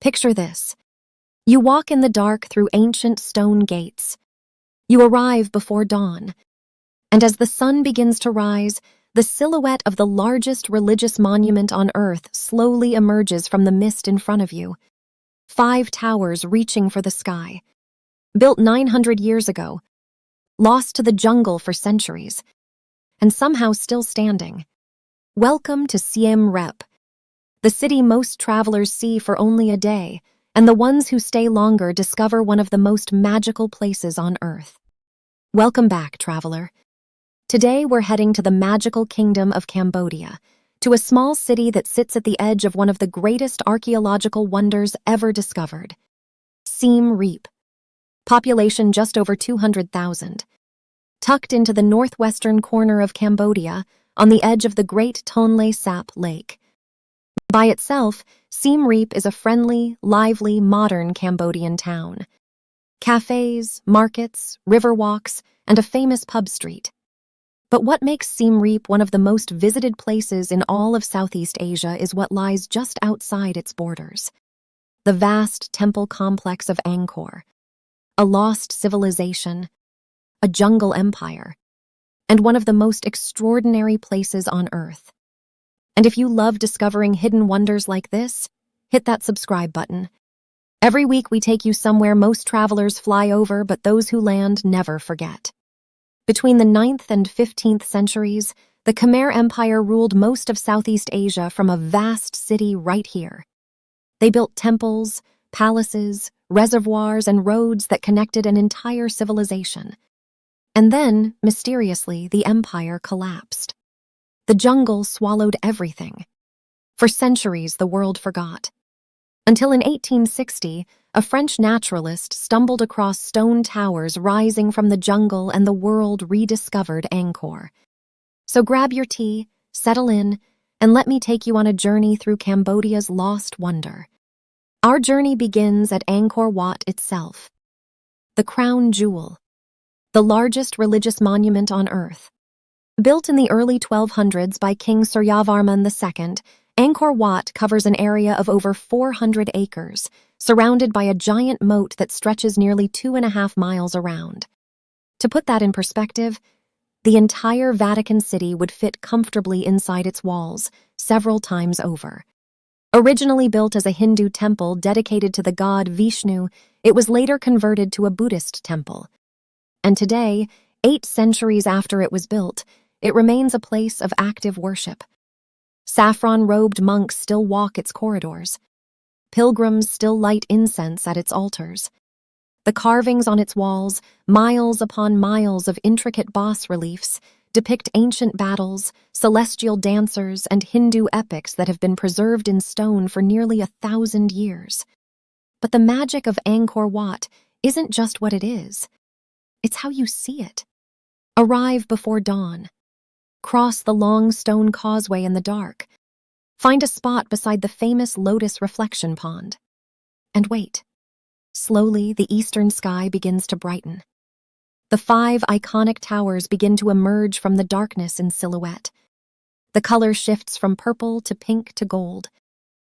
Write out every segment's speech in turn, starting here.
Picture this. You walk in the dark through ancient stone gates. You arrive before dawn. And as the sun begins to rise, the silhouette of the largest religious monument on Earth slowly emerges from the mist in front of you. 5 towers reaching for the sky. Built 900 years ago, lost to the jungle for centuries, and somehow still standing. Welcome to Siem Reap, the city most travelers see for only a day, and the ones who stay longer discover one of the most magical places on Earth. Welcome back, traveler. Today we're heading to the magical kingdom of Cambodia, to a small city that sits at the edge of one of the greatest archaeological wonders ever discovered. Siem Reap. Population just over 200,000. Tucked into the northwestern corner of Cambodia, on the edge of the great Tonlé Sap lake. By itself, Siem Reap is a friendly, lively, modern Cambodian town. Cafes, markets, river walks, and a famous pub street. But what makes Siem Reap one of the most visited places in all of Southeast Asia is what lies just outside its borders. The vast temple complex of Angkor, a lost civilization, a jungle empire, and one of the most extraordinary places on Earth. And if you love discovering hidden wonders like this, hit that subscribe button. Every week we take you somewhere most travelers fly over, but those who land never forget. Between the 9th and 15th centuries, the Khmer Empire ruled most of Southeast Asia from a vast city right here. They built temples, palaces, reservoirs, and roads that connected an entire civilization. And then, mysteriously, the empire collapsed. The jungle swallowed everything. For centuries, the world forgot. Until in 1860, a French naturalist stumbled across stone towers rising from the jungle and the world rediscovered Angkor. So grab your tea, settle in, and let me take you on a journey through Cambodia's lost wonder. Our journey begins at Angkor Wat itself, the crown jewel, the largest religious monument on Earth. Built in the early 1200s by King Suryavarman II, Angkor Wat covers an area of over 400 acres, surrounded by a giant moat that stretches nearly 2.5 miles around. To put that in perspective, the entire Vatican City would fit comfortably inside its walls, several times over. Originally built as a Hindu temple dedicated to the god Vishnu, it was later converted to a Buddhist temple. And today, 8 centuries after it was built, it remains a place of active worship. Saffron-robed monks still walk its corridors. Pilgrims still light incense at its altars. The carvings on its walls, miles upon miles of intricate bas-reliefs, depict ancient battles, celestial dancers, and Hindu epics that have been preserved in stone for nearly 1,000 years. But the magic of Angkor Wat isn't just what it is. It's how you see it. Arrive before dawn. Cross the long stone causeway in the dark. Find a spot beside the famous lotus reflection pond. And wait. Slowly, the eastern sky begins to brighten. The 5 iconic towers begin to emerge from the darkness in silhouette. The color shifts from purple to pink to gold,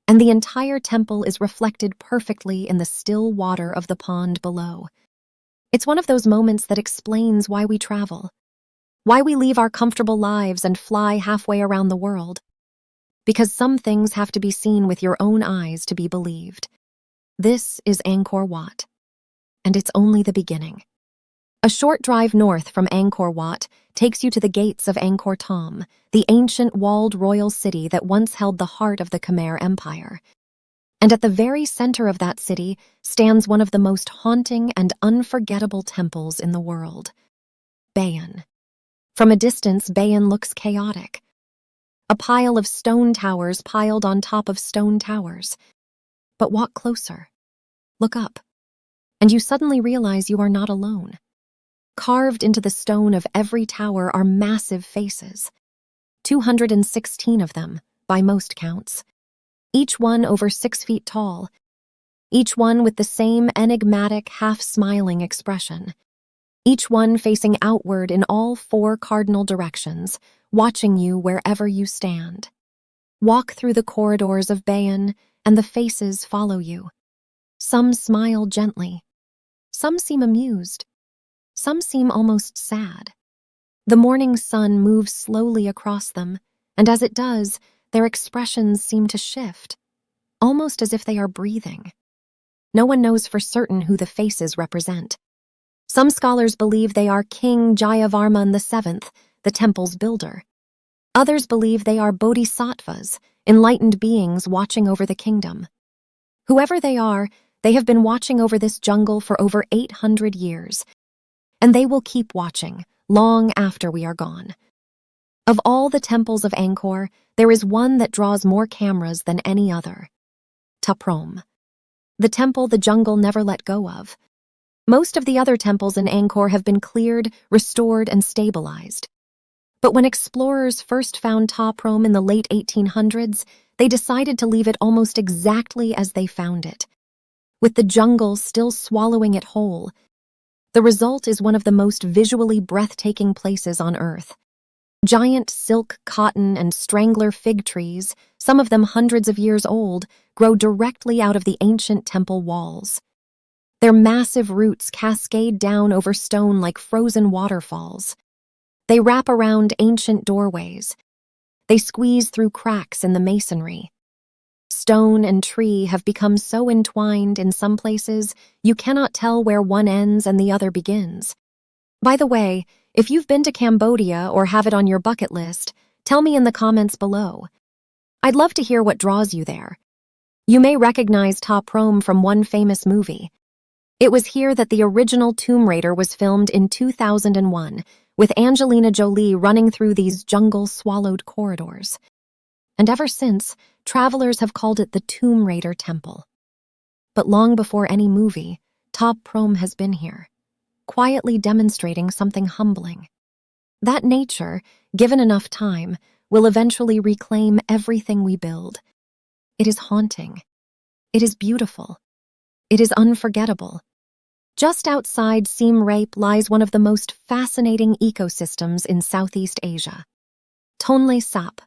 and the entire temple is reflected perfectly in the still water of the pond below. It's one of those moments that explains why we travel, why we leave our comfortable lives and fly halfway around the world. Because some things have to be seen with your own eyes to be believed. This is Angkor Wat, and it's only the beginning. A short drive north from Angkor Wat takes you to the gates of Angkor Thom, the ancient walled royal city that once held the heart of the Khmer Empire. And at the very center of that city stands one of the most haunting and unforgettable temples in the world, Bayon. From a distance, Bayon looks chaotic. A pile of stone towers piled on top of stone towers. But walk closer. Look up. And you suddenly realize you are not alone. Carved into the stone of every tower are massive faces. 216 of them, by most counts. Each one over 6 feet tall. Each one with the same enigmatic, half-smiling expression. Each one facing outward in all 4 cardinal directions, watching you wherever you stand. Walk through the corridors of Bayon, and the faces follow you. Some smile gently. Some seem amused. Some seem almost sad. The morning sun moves slowly across them, and as it does, their expressions seem to shift, almost as if they are breathing. No one knows for certain who the faces represent. Some scholars believe they are King Jayavarman VII, the temple's builder. Others believe they are bodhisattvas, enlightened beings watching over the kingdom. Whoever they are, they have been watching over this jungle for over 800 years, and they will keep watching long after we are gone. Of all the temples of Angkor, there is one that draws more cameras than any other. Ta Prohm, the temple the jungle never let go of. Most of the other temples in Angkor have been cleared, restored, and stabilized. But when explorers first found Ta Prohm in the late 1800s, they decided to leave it almost exactly as they found it, with the jungle still swallowing it whole. The result is one of the most visually breathtaking places on Earth. Giant silk, cotton, and strangler fig trees, some of them hundreds of years old, grow directly out of the ancient temple walls. Their massive roots cascade down over stone like frozen waterfalls. They wrap around ancient doorways. They squeeze through cracks in the masonry. Stone and tree have become so entwined in some places, you cannot tell where one ends and the other begins. By the way, if you've been to Cambodia or have it on your bucket list, tell me in the comments below. I'd love to hear what draws you there. You may recognize Ta Prohm from one famous movie. It was here that the original Tomb Raider was filmed in 2001, with Angelina Jolie running through these jungle-swallowed corridors. And ever since, travelers have called it the Tomb Raider Temple. But long before any movie, Ta Prohm has been here, quietly demonstrating something humbling. That nature, given enough time, will eventually reclaim everything we build. It is haunting. It is beautiful. It is unforgettable. Just outside Siem Reap lies one of the most fascinating ecosystems in Southeast Asia, Tonlé Sap,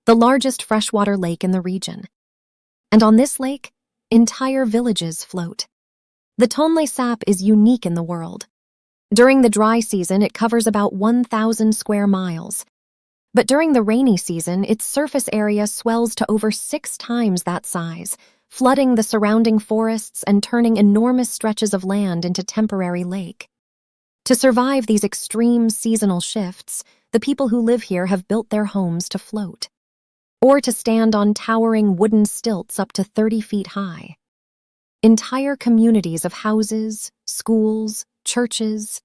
the largest freshwater lake in the region. And on this lake, entire villages float. The Tonlé Sap is unique in the world. During the dry season, it covers about 1,000 square miles. But during the rainy season, its surface area swells to over 6 times that size, flooding the surrounding forests and turning enormous stretches of land into temporary lake. To survive these extreme seasonal shifts, the people who live here have built their homes to float, or to stand on towering wooden stilts up to 30 feet high. Entire communities of houses, schools, churches,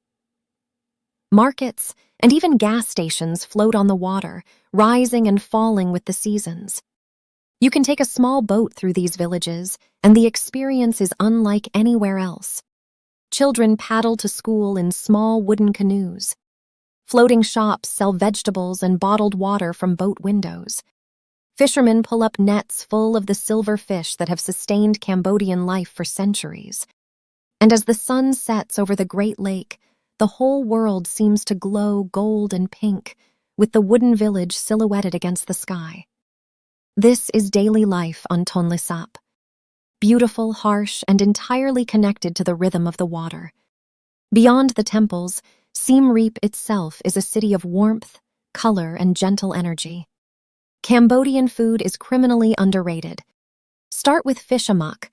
markets, and even gas stations float on the water, rising and falling with the seasons. You can take a small boat through these villages, and the experience is unlike anywhere else. Children paddle to school in small wooden canoes. Floating shops sell vegetables and bottled water from boat windows. Fishermen pull up nets full of the silver fish that have sustained Cambodian life for centuries. And as the sun sets over the Great Lake, the whole world seems to glow gold and pink, with the wooden village silhouetted against the sky. This is daily life on Tonlé Sap, beautiful, harsh, and entirely connected to the rhythm of the water. Beyond the temples, Siem Reap itself is a city of warmth, color, and gentle energy. Cambodian food is criminally underrated. Start with fish amak,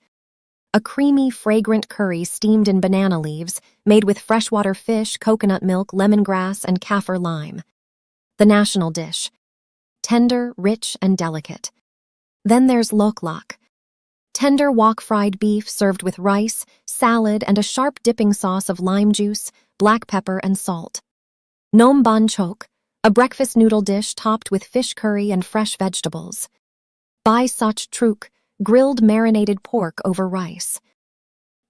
a creamy, fragrant curry steamed in banana leaves, made with freshwater fish, coconut milk, lemongrass, and kaffir lime. The national dish. Tender, rich, and delicate. Then there's lok lok, tender wok-fried beef served with rice, salad, and a sharp dipping sauce of lime juice, black pepper, and salt. Nom ban chok, a breakfast noodle dish topped with fish curry and fresh vegetables. Bai sach truk, grilled marinated pork over rice.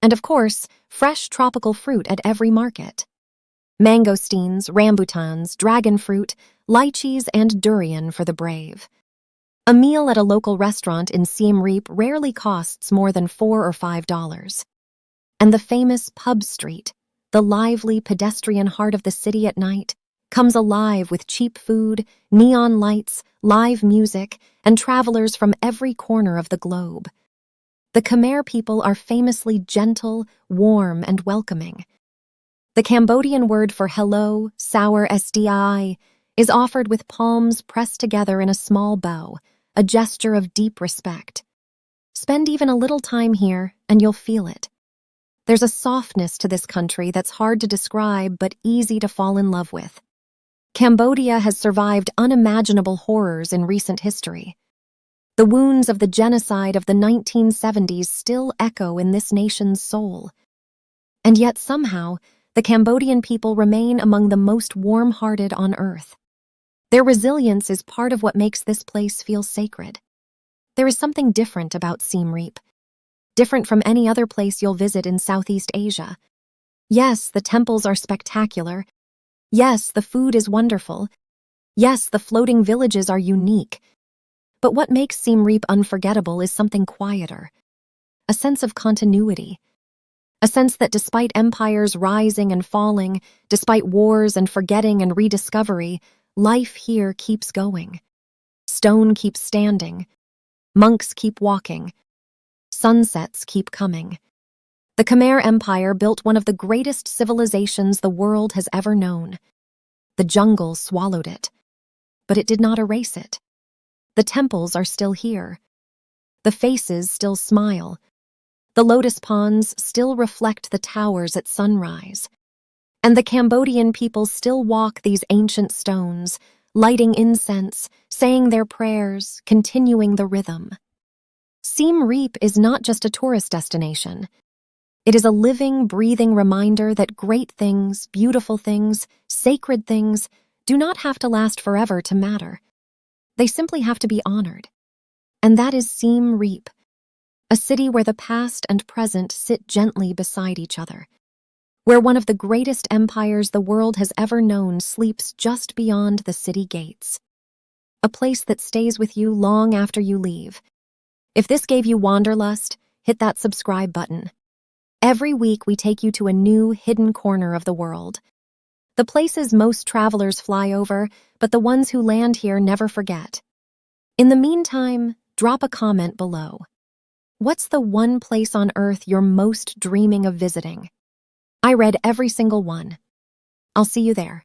And of course, fresh tropical fruit at every market. Mangosteens, rambutans, dragon fruit, lychees, and durian for the brave. A meal at a local restaurant in Siem Reap rarely costs more than $4 or $5. And the famous pub street, the lively pedestrian heart of the city at night, comes alive with cheap food, neon lights, live music, and travelers from every corner of the globe. The Khmer people are famously gentle, warm, and welcoming. The Cambodian word for hello, sour SDI, is offered with palms pressed together in a small bow, a gesture of deep respect. Spend even a little time here, and you'll feel it. There's a softness to this country that's hard to describe but easy to fall in love with. Cambodia has survived unimaginable horrors in recent history. The wounds of the genocide of the 1970s still echo in this nation's soul. And yet somehow, the Cambodian people remain among the most warm-hearted on earth. Their resilience is part of what makes this place feel sacred. There is something different about Siem Reap, different from any other place you'll visit in Southeast Asia. Yes, the temples are spectacular. Yes, the food is wonderful. Yes, the floating villages are unique. But what makes Siem Reap unforgettable is something quieter, a sense of continuity. A sense that despite empires rising and falling, despite wars and forgetting and rediscovery, life here keeps going. Stone keeps standing. Monks keep walking. Sunsets keep coming. The Khmer Empire built one of the greatest civilizations the world has ever known. The jungle swallowed it, but it did not erase it. The temples are still here. The faces still smile. The lotus ponds still reflect the towers at sunrise. And the Cambodian people still walk these ancient stones, lighting incense, saying their prayers, continuing the rhythm. Siem Reap is not just a tourist destination. It is a living, breathing reminder that great things, beautiful things, sacred things do not have to last forever to matter. They simply have to be honored. And that is Siem Reap, a city where the past and present sit gently beside each other, where one of the greatest empires the world has ever known sleeps just beyond the city gates. A place that stays with you long after you leave. If this gave you wanderlust, hit that subscribe button. Every week we take you to a new, hidden corner of the world. The places most travelers fly over, but the ones who land here never forget. In the meantime, drop a comment below. What's the one place on Earth you're most dreaming of visiting? I read every single one. I'll see you there.